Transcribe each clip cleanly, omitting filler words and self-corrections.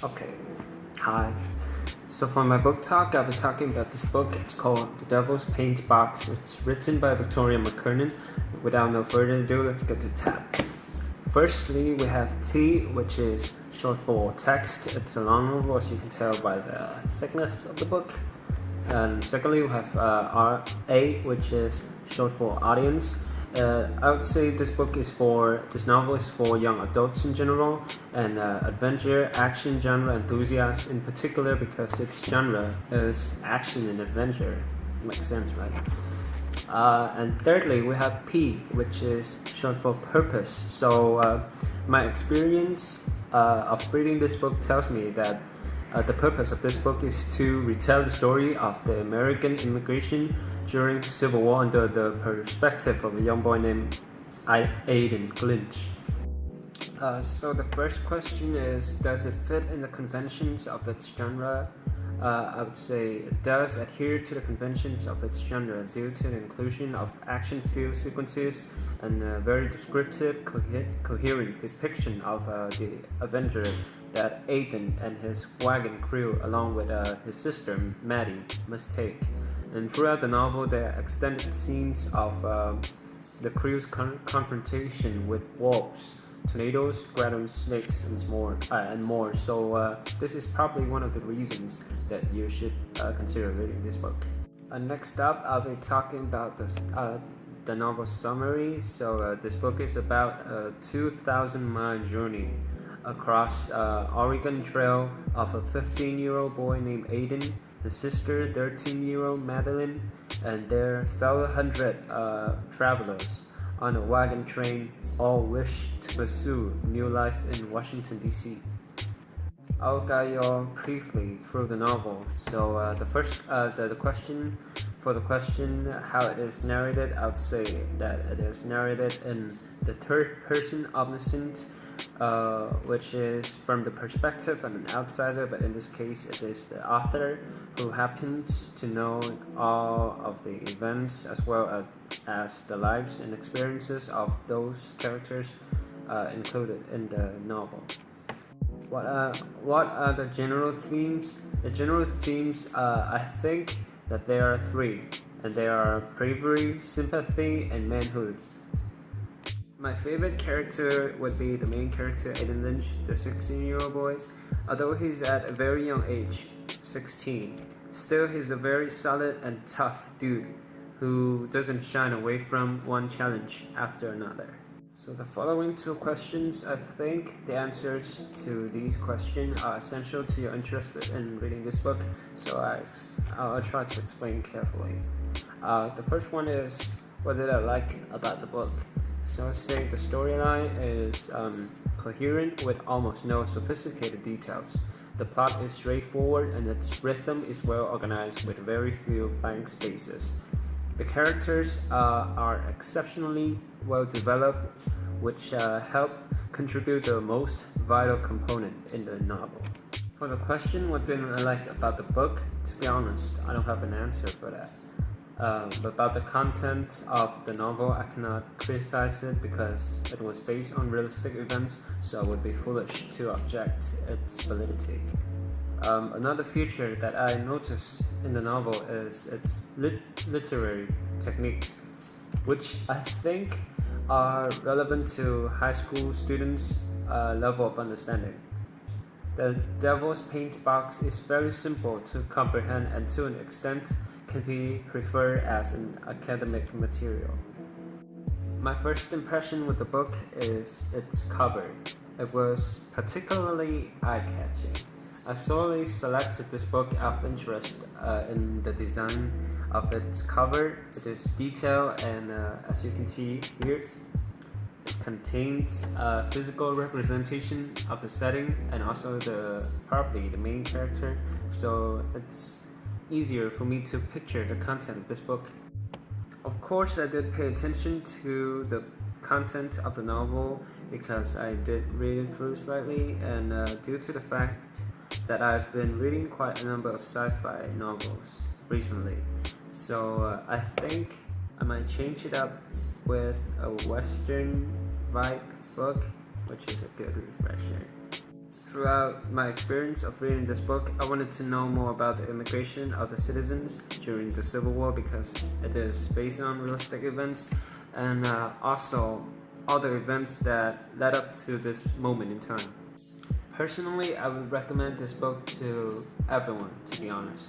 Okay, hi. So for my book talk, I'll be talking about this book. It's called The Devil's Paintbox. It's written by Victoria McKernan. Without no further ado, let's get to tap. Firstly, we have T, which is short for text. It's a long novel, as you can tell by the thickness of the book. And secondly, we have RA, which is short for audience. I would say this novel is for young adults in general, and adventure, action genre enthusiasts in particular, because its genre is action and adventure. Makes sense, right? And thirdly, we have P, which is short for purpose. So my experience of reading this book tells me that the purpose of this book is to retell the story of the American immigration during the Civil War under the perspective of a young boy named Aiden Glinch. So the first question is, does it fit in the conventions of its genre? I would say it does adhere to the conventions of its genre due to the inclusion of action-filled sequences and a very descriptive, coherent depiction of the adventure that Aiden and his wagon crew, along with his sister Maddie, must take. And throughout the novel, there are extended scenes of the crew's confrontation with wolves, tornadoes, grabbing snakes, and more. So this is probably one of the reasons that you should consider reading this book. Next up, I'll be talking about the novel summary. So this book is about a 2,000-mile journey across Oregon Trail of a 15-year-old boy named Aiden, his sister, 13-year-old Madeline, and their fellow 100 travelers on a wagon train, all wish to pursue new life in Washington, D.C. I'll guide you all briefly through the novel. So the question how it is narrated, I would say that it is narrated in the third person omniscient, which is from the perspective of an outsider, but in this case it is the author who happens to know all of the events as well as the lives and experiences of those characters included in the novel. What are the general themes? The general themes, I think that there are three, and they are bravery, sympathy, and manhood. My favorite character would be the main character, Aiden Lynch, the 16-year-old boy. Although he's at a very young age, 16, still he's a very solid and tough dude who doesn't shine away from one challenge after another. So the following two questions, I think the answers to these questions are essential to your interest in reading this book, so I'll try to explain carefully. The first one is, what did I like about the book? So let's say the storyline is coherent with almost no sophisticated details. The plot is straightforward and its rhythm is well organized with very few blank spaces. The characters are exceptionally well developed, which help contribute the most vital component in the novel. For the question, what didn't I like about the book? To be honest, I don't have an answer for that. But about the content of the novel, I cannot criticize it because it was based on realistic events, so it would be foolish to object its validity. Another feature that I noticed in the novel is its literary techniques, which I think are relevant to high school students' level of understanding. The Devil's Paintbox is very simple to comprehend and to an extent can be preferred as an academic material. My first impression with the book is its cover. It was particularly eye-catching. I solely selected this book out of interest in the design of its cover. It is detailed and as you can see here, it contains a physical representation of the setting and also the main character, so it's easier for me to picture the content of this book. Of course, I did pay attention to the content of the novel because I did read it through slightly, and due to the fact that I've been reading quite a number of sci-fi novels recently, so I think I might change it up with a Western vibe book, which is a good refresher. Throughout my experience of reading this book, I wanted to know more about the immigration of the citizens during the Civil War because it is based on realistic events and also other events that led up to this moment in time. Personally, I would recommend this book to everyone, to be honest.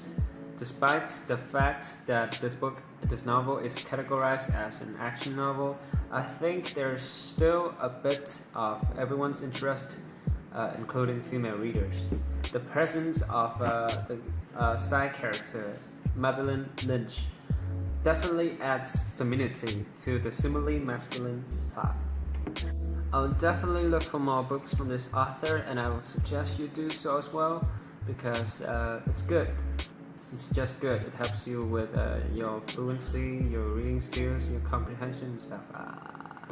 Despite the fact that this novel is categorized as an action novel, I think there's still a bit of everyone's interest, including female readers. The presence of the side character, Madeline Lynch, definitely adds femininity to the similarly masculine plot. I'll definitely look for more books from this author, and I would suggest you do so as well because it's good. It's just good. It helps you with your fluency, your reading skills, your comprehension and stuff.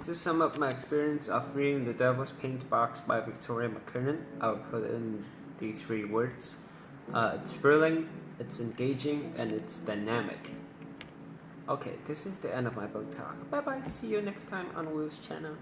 To sum up my experience of reading The Devil's Paintbox by Victoria McKernan, I'll put in these 3 words. It's thrilling, it's engaging, and it's dynamic. Okay, this is the end of my book talk. Bye bye, see you next time on Will's channel.